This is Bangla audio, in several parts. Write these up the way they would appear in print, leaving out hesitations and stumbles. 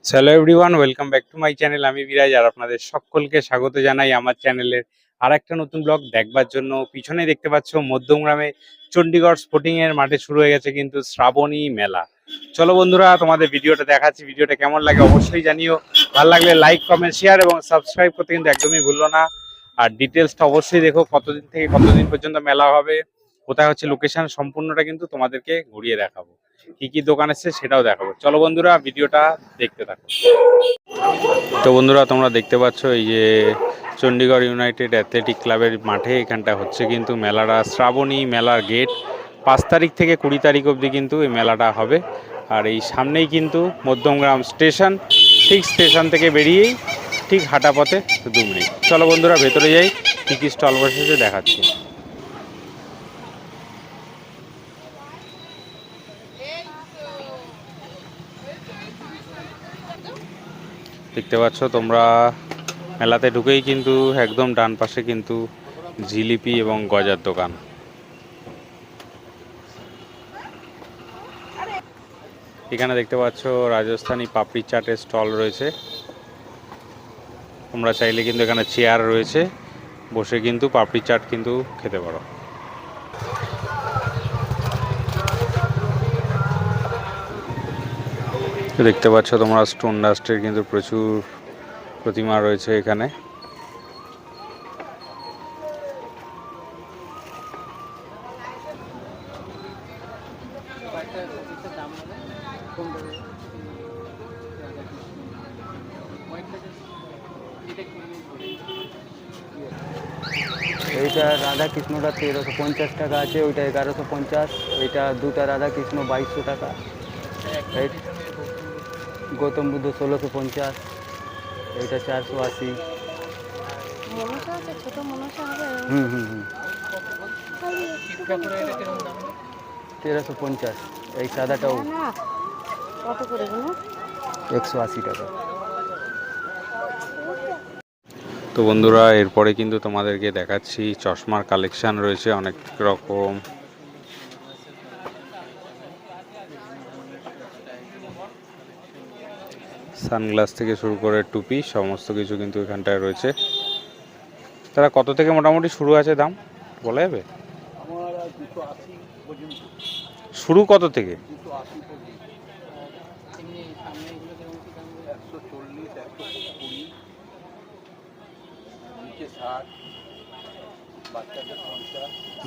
Hello everyone, welcome back to my channel. আমি বিরাজ আর আপনাদের সকলকে স্বাগত জানাই আমার চ্যানেলের আর একটা নতুন ব্লগ দেখবার জন্য। পিছনে দেখতে পাচ্ছ মধ্যমগ্রামে চণ্ডীগড় স্পোর্টিং এর মাঠে শুরু হয়ে গেছে কিন্তু শ্রাবণী মেলা। চলো বন্ধুরা, তোমাদের ভিডিওটা দেখাচ্ছি। ভিডিওটা কেমন লাগে অবশ্যই জানিও। ভালো লাগলে লাইক, কমেন্ট, শেয়ার এবং সাবস্ক্রাইব করতে কিন্তু একদমই ভুললো না। আর ডিটেলসটা অবশ্যই দেখো, কতদিন থেকে কতদিন পর্যন্ত মেলা হবে, কোথায় হচ্ছে লোকেশন, সম্পূর্ণটা কিন্তু তোমাদেরকে ঘুরিয়ে দেখাবো। কি কি দোকান আছে সেটাও দেখাবো। চলো বন্ধুরা, ভিডিওটা দেখতে থাকো। তো বন্ধুরা, তোমরা দেখতে পাচ্ছ এই যে চণ্ডীগড় ইউনাইটেড অ্যাথলেটিক ক্লাবের মাঠে এখানটা হচ্ছে কিন্তু মেলাটা, শ্রাবণী মেলার গেট। 5 তারিখ থেকে 20 তারিখ অবধি কিন্তু এই মেলাটা হবে। আর এই সামনেই কিন্তু মধ্যমগ্রাম স্টেশন, ঠিক স্টেশন থেকে বেরিয়েই ঠিক হাঁটা পথে 2 মিনিট। চলো বন্ধুরা, ভেতরে যাই, কী কী স্টল বসেছে দেখাচ্ছি। দেখতে পাচ্ছ তোমরা, মেলাতে ঢুকেই কিন্তু একদম ডান পাশে কিন্তু জিলিপি এবং গজার দোকান। এখানে দেখতে পাচ্ছ রাজস্থানি পাপড়ি চাটের স্টল রয়েছে। তোমরা চাইলে কিন্তু এখানে চেয়ার রয়েছে, বসে কিন্তু পাপড়ি চাট কিন্তু খেতে পারো। দেখতে পাচ্ছ তোমরা স্টোন ডাস্টের কিন্তু প্রচুর প্রতিমা রয়েছে এখানে। এইটা রাধা কৃষ্ণটা 1350 টাকা আছে, ওইটা 1150। এইটা দুটা রাধা কৃষ্ণ 2200 টাকা। এই গৌতম বুদ্ধ 1650। এইটা 480। হুম হুম হুম 1350। এই সাদাটাও 180 টাকা। তো বন্ধুরা, এরপরে কিন্তু তোমাদেরকে দেখাচ্ছি চশমার কালেকশন রয়েছে অনেক রকম। সানগ্লাস থেকে শুরু করে টুপি সমস্ত কিছু কিন্তু এখানটায় রয়েছে। তারা কত থেকে মোটামুটি শুরু আছে দাম বলা যাবে? শুরু কত থেকে?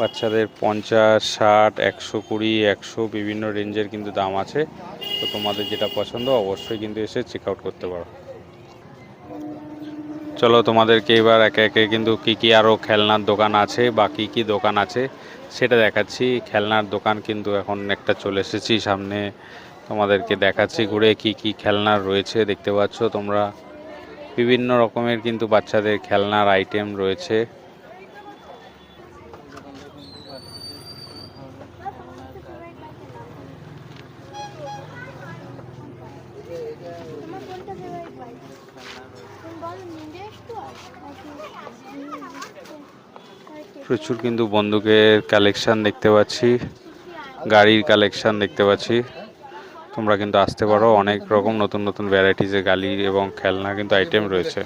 বাচ্চাদের 50, 60, 120, 100 বিভিন্ন রেঞ্জের কিন্তু দাম আছে। তো তোমাদের যেটা পছন্দ অবশ্যই কিন্তু এসে চেক আউট করতে পারো। চলো তোমাদেরকে এবার একে একে কিন্তু কি কি আরও খেলনার দোকান আছে বা কী কী দোকান আছে সেটা দেখাচ্ছি। খেলনার দোকান কিন্তু এখন একটা চলে এসেছি সামনে, তোমাদেরকে দেখাচ্ছি ঘুরে কি কি খেলনার রয়েছে। দেখতে পাচ্ছ তোমরা বিভিন্ন রকমের কিন্তু বাচ্চাদের খেলনার আইটেম রয়েছে। প্রচুর কিন্তু বন্দুকের কালেকশন দেখতে পাচ্ছি, গাড়ির কালেকশন দেখতে পাচ্ছি। তোমরা কিন্তু আসতে পারো, অনেক রকম নতুন নতুন ভ্যারাইটিসের গাড়ি এবং খেলনা কিন্তু আইটেম রয়েছে।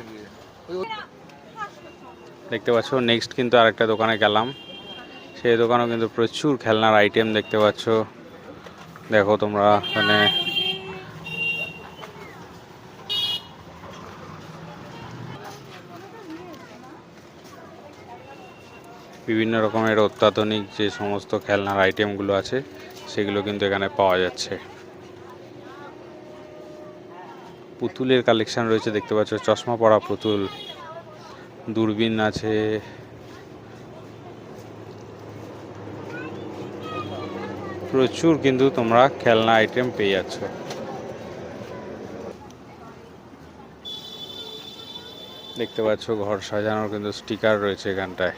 দেখতে পাচ্ছ নেক্সট কিন্তু আরেকটা দোকানে গেলাম, সেই দোকানেও কিন্তু প্রচুর খেলনার আইটেম দেখতে পাচ্ছ। দেখো তোমরা মানে বিভিন্ন রকমের অত্যাধুনিক যে সমস্ত খেলনার আইটেমগুলো আছে সেগুলো কিন্তু এখানে পাওয়া যাচ্ছে। পুতুলের কালেকশন রয়েছে, দেখতে পাচ্ছ চশমা পরা পুতুল, দূরবীন আছে। প্রচুর কিন্তু তোমরা খেলনা আইটেম পেয়ে যাচ্ছ। দেখতে পাচ্ছ ঘর সাজানোর কিন্তু স্টিকার রয়েছে এখানটায়।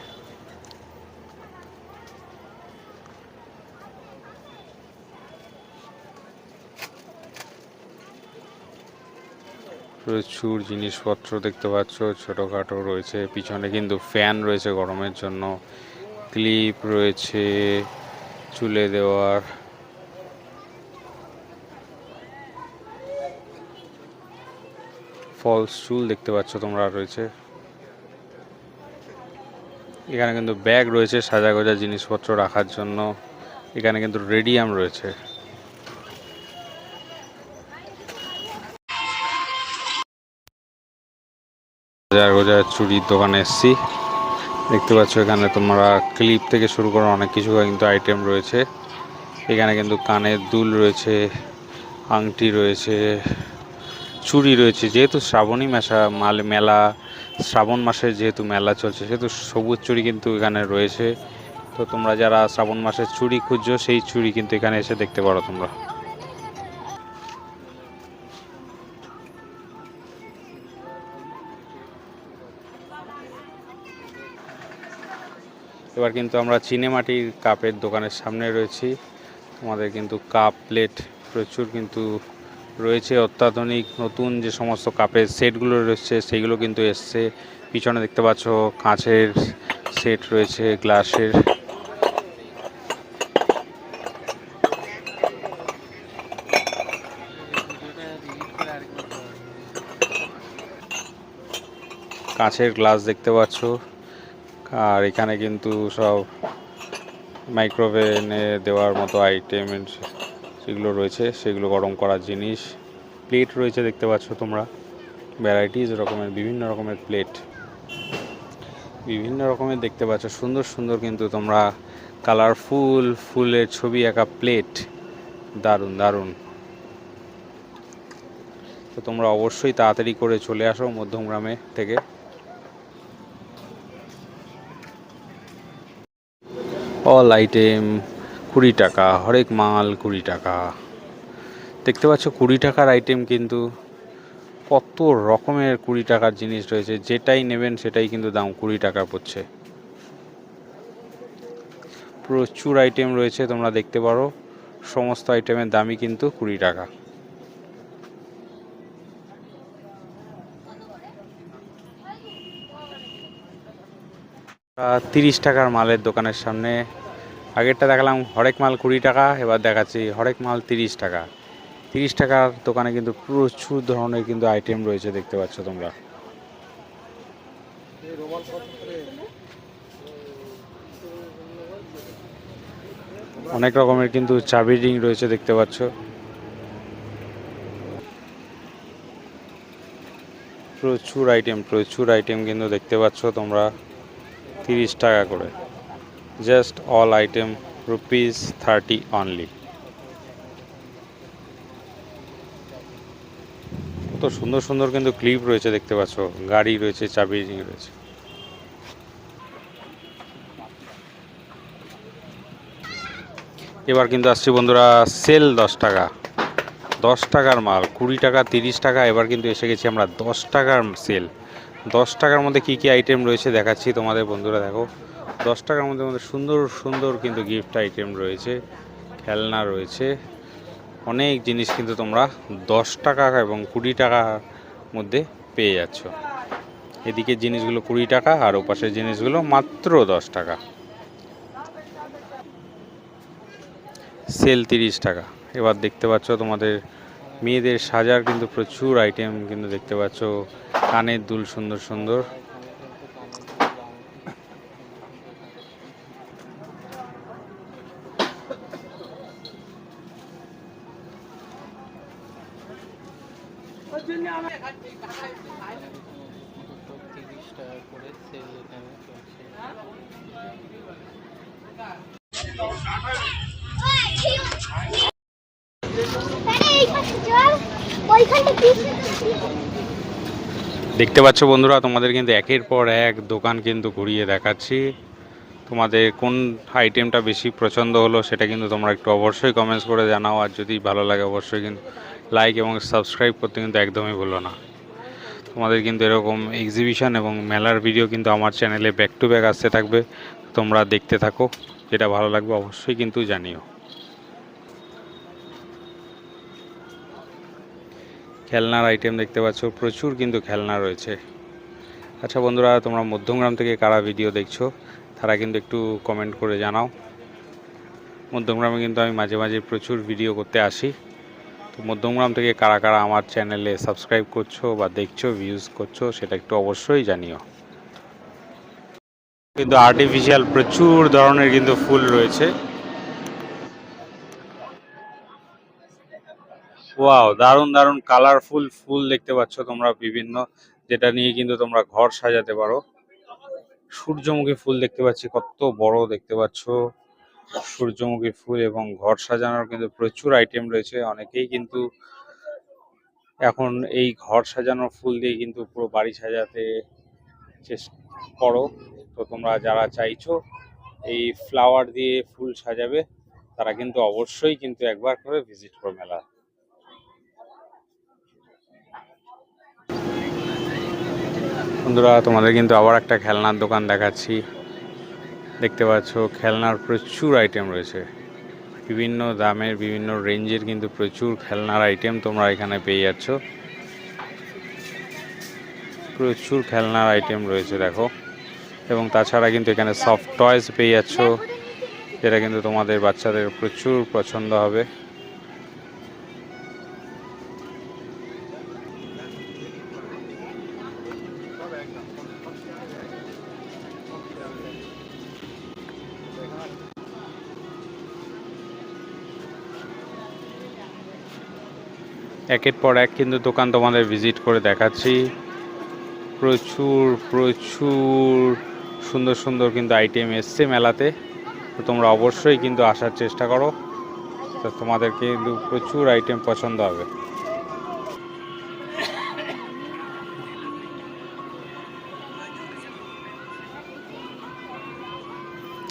প্রচুর জিনিসপত্র দেখতে পাচ্ছ, ছোটোখাটো রয়েছে। পিছনে কিন্তু ফ্যান রয়েছে গরমের জন্য, ক্লিপ রয়েছে চুলে দেওয়ার। ফলস চুল দেখতে পাচ্ছ তোমরা রয়েছে। এখানে কিন্তু ব্যাগ রয়েছে সাজা গোজা জিনিসপত্র রাখার জন্য। এখানে কিন্তু রেডিয়াম রয়েছে। সাজা গোজা চুড়ির দোকানে এসছি। দেখতে পাচ্ছ এখানে তোমরা ক্লিপ থেকে শুরু করে অনেক কিছু কিন্তু আইটেম রয়েছে। এখানে কিন্তু কানের দুল রয়েছে, আংটি রয়েছে, চুড়ি রয়েছে। যেহেতু শ্রাবণী মেলা, শ্রাবণ মাসের যেহেতু মেলা চলছে, সেহেতু সবুজ চুড়ি কিন্তু এখানে রয়েছে। তো তোমরা যারা শ্রাবণ মাসের চুড়ি খুঁজছো, সেই চুড়ি কিন্তু এখানে এসে দেখতে পারো তোমরা। এবার কিন্তু আমরা চিনেমাটির কাপের দোকানের সামনে রয়েছি। আমাদের কিন্তু কাপ প্লেট প্রচুর কিন্তু রয়েছে। অত্যাধুনিক নতুন যে সমস্ত কাপের সেটগুলো রয়েছে সেইগুলো কিন্তু এসছে। পিছনে দেখতে পাচ্ছ কাঁচের সেট রয়েছে, গ্লাসের। কাঁচের গ্লাস দেখতে পাচ্ছ। আর এখানে কিন্তু সব মাইক্রোওভেনে দেওয়ার মতো আইটেম যেগুলো রয়েছে সেগুলো গরম করার জিনিস। প্লেট রয়েছে দেখতে পাচ্ছ তোমরা, ভ্যারাইটিস রকমের বিভিন্ন রকমের প্লেট, বিভিন্ন রকমের দেখতে পাচ্ছ। সুন্দর সুন্দর কিন্তু তোমরা কালারফুল ফুলের ছবি আঁকা প্লেট, দারুণ দারুণ। তো তোমরা অবশ্যই তাড়াতাড়ি করে চলে আসো মধ্যমগ্রামে থেকে। অল আইটেম 20 টাকা, হরেক মাল 20 টাকা। দেখতে পাচ্ছ 20 টাকার আইটেম কিন্তু কত রকমের 20 টাকার জিনিস রয়েছে। যেটাই নেবেন সেটাই কিন্তু দাম 20 টাকা পড়ছে। প্রচুর আইটেম রয়েছে, তোমরা দেখতে পারো। সমস্ত আইটেমের দামই কিন্তু 20 টাকা। আর 30 টাকার মালের দোকানের সামনে। আগেরটা দেখালাম হরেক মাল 20 টাকা, এবার দেখাচ্ছি হরেক মাল 30 টাকা। 30 টাকার দোকানে কিন্তু প্রচুর ধরনের কিন্তু আইটেম রয়েছে দেখতে পাচ্ছ তোমরা। অনেক রকমের কিন্তু চাবি রিং রয়েছে দেখতে পাচ্ছ। প্রচুর আইটেম কিন্তু দেখতে পাচ্ছ তোমরা। 30 টাকা করে, জাস্ট অল আইটেম ₹30 অনলি। তো সুন্দর সুন্দর কিন্তু ক্লিপ রয়েছে দেখতে পাচ্ছ, গাড়ি রয়েছে, চাবি রিং রয়েছে। এবার কিন্তু আসছি বন্ধুরা সেল 10 টাকা। 10 টাকার মাল 20 টাকা, 30 টাকা। এবার কিন্তু এসে গেছি আমরা 10 টাকার সেল। 10 টাকার মধ্যে কি কি আইটেম রয়েছে দেখাচ্ছি তোমাদের বন্ধুরা। দেখো 10 টাকার মধ্যে সুন্দর সুন্দর কিন্তু গিফট আইটেম রয়েছে, খেলনা রয়েছে, অনেক জিনিস কিন্তু তোমরা 10 টাকা এবং 20 টাকার মধ্যে পেয়ে যাচ্ছ। এদিকে জিনিসগুলো 20 টাকা আর ওপাশের জিনিসগুলো মাত্র 10 টাকা। সেল 30 টাকা। এবার দেখতে পাচ্ছ তোমাদের মেয়েদের সাজার কিন্তু প্রচুর আইটেম কিন্তু দেখতে পাচ্ছ। কানের দুল সুন্দর সুন্দর। দেখতে পাচ্ছ বন্ধুরা, তোমাদের কিন্তু একের পর এক দোকান কিন্তু ঘুরিয়ে দেখাচ্ছি। তোমাদের কোন আইটেমটা বেশি পছন্দ হলো সেটা কিন্তু তোমরা একটু অবশ্যই কমেন্টস করে জানাও। আর যদি ভালো লাগে অবশ্যই কিন্তু লাইক এবং সাবস্ক্রাইব করতে কিন্তু একদমই ভুলো না। তোমাদের কিন্তু এরকম এক্সিবিশন এবং মেলার ভিডিও কিন্তু আমার চ্যানেলে ব্যাক টু ব্যাক আসতে থাকবে। তোমরা দেখতে থাকো, যেটা ভালো লাগবে অবশ্যই কিন্তু জানিও। খেলনার আইটেম দেখতে পাচ্ছ, প্রচুর কিন্তু খেলনা রয়েছে। আচ্ছা বন্ধুরা, তোমরা মধ্যমগ্রাম থেকে কারা ভিডিও দেখছো তারা কিন্তু একটু কমেন্ট করে জানাও। মধ্যমগ্রামে কিন্তু আমি মাঝে মাঝে প্রচুর ভিডিও করতে আসি। তো তো মধ্যমগ্রাম থেকে কারা কারা আমার চ্যানেলে সাবস্ক্রাইব করছো বা দেখছো, ভিউজ করছো, সেটা একটু অবশ্যই জানিও। কিন্তু আর্টিফিশিয়াল প্রচুর ধরনের কিন্তু ফুল রয়েছে। ওয়াও, দারুণ দারুণ কালারফুল ফুল দেখতে পাচ্ছ তোমরা বিভিন্ন, যেটা নিয়ে কিন্তু তোমরা ঘর সাজাতে পারো। সূর্যমুখী ফুল দেখতে পাচ্ছি, কত বড় দেখতে পাচ্ছ সূর্যমুখী ফুল, এবং ঘর সাজানোর কিন্তু প্রচুর আইটেম রয়েছে। অনেকেই কিন্তু এখন এই ঘর সাজানোর ফুল দিয়ে কিন্তু পুরো বাড়ি সাজাতে চেষ্টা করো। তো তোমরা যারা চাইছো এই ফ্লাওয়ার দিয়ে ফুল সাজাবে, তারা কিন্তু অবশ্যই কিন্তু একবার করে ভিজিট করো মেলা। বন্ধুরা, তোমাদের কিন্তু আবার একটা খেলনার দোকান দেখাচ্ছি। দেখতে পাচ্ছ খেলনার প্রচুর আইটেম রয়েছে, বিভিন্ন দামের বিভিন্ন রেঞ্জের কিন্তু প্রচুর খেলনার আইটেম তোমরা এখানে পেয়ে যাচ্ছ। প্রচুর খেলনার আইটেম রয়েছে দেখো, এবং তাছাড়া কিন্তু এখানে সফট টয়েস পেয়ে যাচ্ছ, যেটা কিন্তু তোমাদের বাচ্চাদের প্রচুর পছন্দ হবে। একের পর এক কিন্তু দোকান তোমাদের ভিজিট করে দেখাচ্ছি। প্রচুর প্রচুর সুন্দর সুন্দর কিন্তু আইটেম এসছে মেলাতে। তো তোমরা অবশ্যই কিন্তু আসার চেষ্টা করো, তো তোমাদের কিন্তু প্রচুর আইটেম পছন্দ হবে।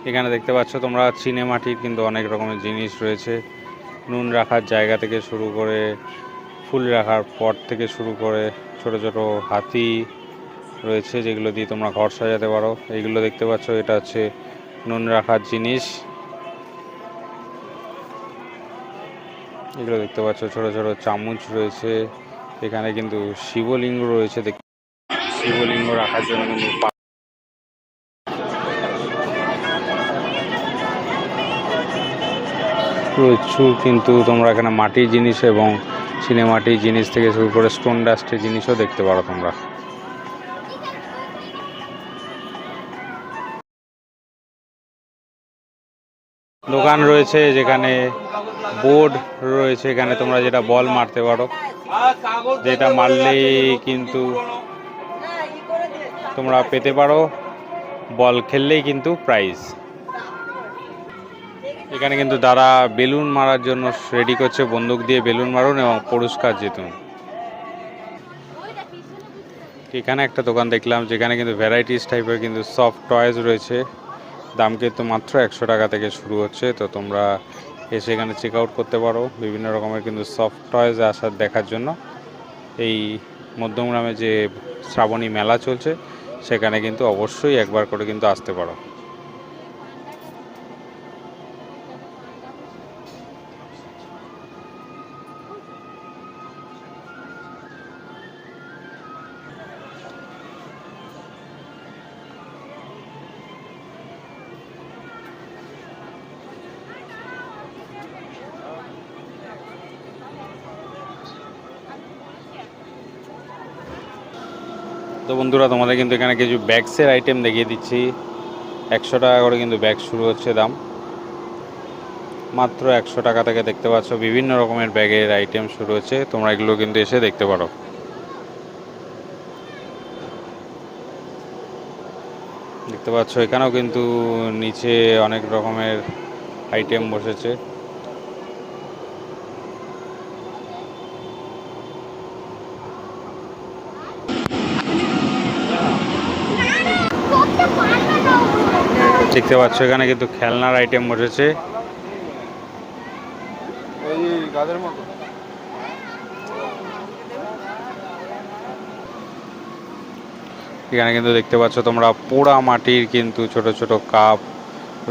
এখানে দেখতে পাচ্ছ তোমরা চিনেমাটির কিন্তু অনেক রকমের জিনিস রয়েছে, নুন রাখার জায়গা থেকে শুরু করে ফুল রাখার পট থেকে শুরু করে ছোট ছোট হাতি রয়েছে, যেগুলো দিয়ে তোমরা ঘর সাজাতে পারো। এইগুলো দেখতে পাচ্ছ, এটা হচ্ছে নুন রাখার জিনিস। এগুলো দেখতে পাচ্ছ ছোট ছোট চামচ রয়েছে। এখানে কিন্তু শিবলিঙ্গ রয়েছে, শিবলিঙ্গ রাখার জন্য কিন্তু প্রচুর কিন্তু তোমরা এখানে মাটির জিনিস এবং চিনেমাটির জিনিস থেকে শুরু করে স্টোন ডাস্টের জিনিসও দেখতে পারো তোমরা। দোকান রয়েছে যেখানে বোর্ড রয়েছে, এখানে তোমরা যেটা বল মারতে পারো, যেটা মারলেই কিন্তু তোমরা পেতে পারো, বল খেললেই কিন্তু প্রাইজ। এখানে কিন্তু দাদা বেলুন মারার জন্য রেডি করছে, বন্দুক দিয়ে বেলুন মারুন এবং পুরস্কার জিতুন। এখানে একটা দোকান দেখলাম যেখানে কিন্তু ভ্যারাইটিস টাইপের কিন্তু সফট টয়েস রয়েছে, দাম কিন্তু মাত্র 100 টাকা থেকে শুরু হচ্ছে। তো তোমরা এসে এখানে চেক আউট করতে পারো বিভিন্ন রকমের কিন্তু সফট টয়েস আসার দেখার জন্য। এই মধ্যমগ্রামে যে শ্রাবণী মেলা চলছে, সেখানে কিন্তু অবশ্যই একবার করে কিন্তু আসতে পারো। তো বন্ধুরা, তোমাদের কিন্তু এখানে কিছু ব্যাগসের আইটেম দেখিয়ে দিচ্ছি। 100 টাকা করে কিন্তু ব্যাগ শুরু হচ্ছে দাম, মাত্র 100 টাকা থেকে দেখতে পাচ্ছ বিভিন্ন রকমের ব্যাগের আইটেম শুরু হচ্ছে। তোমরা এগুলো কিন্তু এসে দেখতে পারো। দেখতে পাচ্ছ এখানেও কিন্তু নিচে অনেক রকমের আইটেম বসেছে। দেখতে পাচ্ছ এখানে কিন্তু খেলনার আইটেম বসেছে। এখানে কিন্তু দেখতে পাচ্ছ তোমরা পোড়া মাটির কিন্তু ছোট ছোট কাপ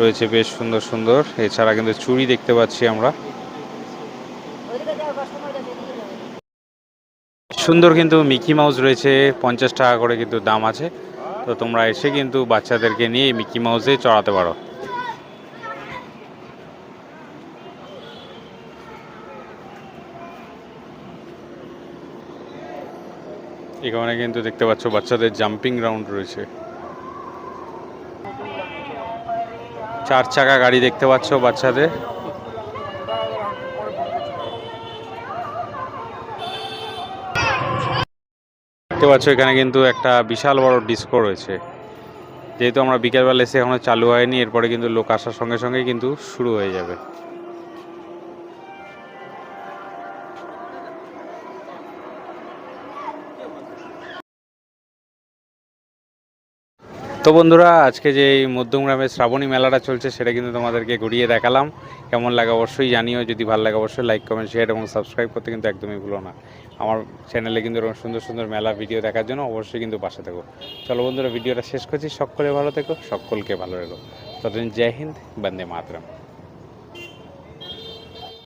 রয়েছে, বেশ সুন্দর সুন্দর। এছাড়া কিন্তু চুড়ি দেখতে পাচ্ছি আমরা, সুন্দর কিন্তু মিকি মাউস রয়েছে, 50 টাকা করে কিন্তু দাম আছে। তো তোমরা এসে কিন্তু বাচ্চাদেরকে নিয়ে মিকি মাউসে চড়াতে পারো। এখানে কিন্তু দেখতে পাচ্ছ বাচ্চাদের জাম্পিং গ্রাউন্ড রয়েছে। 4 চাকা গাড়ি দেখতে পাচ্ছ বাচ্চাদের। দেখতে পাচ্ছ এখানে কিন্তু একটা বিশাল বড় ডিস্কো রয়েছে। যেহেতু আমরা বিকেলবেলা এসে এখনো চালু হয়নি, এরপরে কিন্তু লোক আসার সঙ্গে সঙ্গেই কিন্তু শুরু হয়ে যাবে। তো বন্ধুরা, আজকে যে এই মধ্যমগ্রামের শ্রাবণী মেলাটা চলছে সেটা কিন্তু তোমাদেরকে ঘুরিয়ে দেখালাম। কেমন লাগে অবশ্যই জানিও। যদি ভালো লাগে অবশ্যই লাইক, কমেন্ট, শেয়ার এবং সাবস্ক্রাইব করতে কিন্তু একদমই ভুলো না। আমার চ্যানেলে কিন্তু এরকম সুন্দর সুন্দর মেলা ভিডিও দেখার জন্য অবশ্যই কিন্তু পাশে থেকো। চলো বন্ধুরা, ভিডিওটা শেষ করছি। সকলে ভালো থেকো, সকলকে ভালো রেখো। ততদিন জয় হিন্দ, বন্দে মাতরম।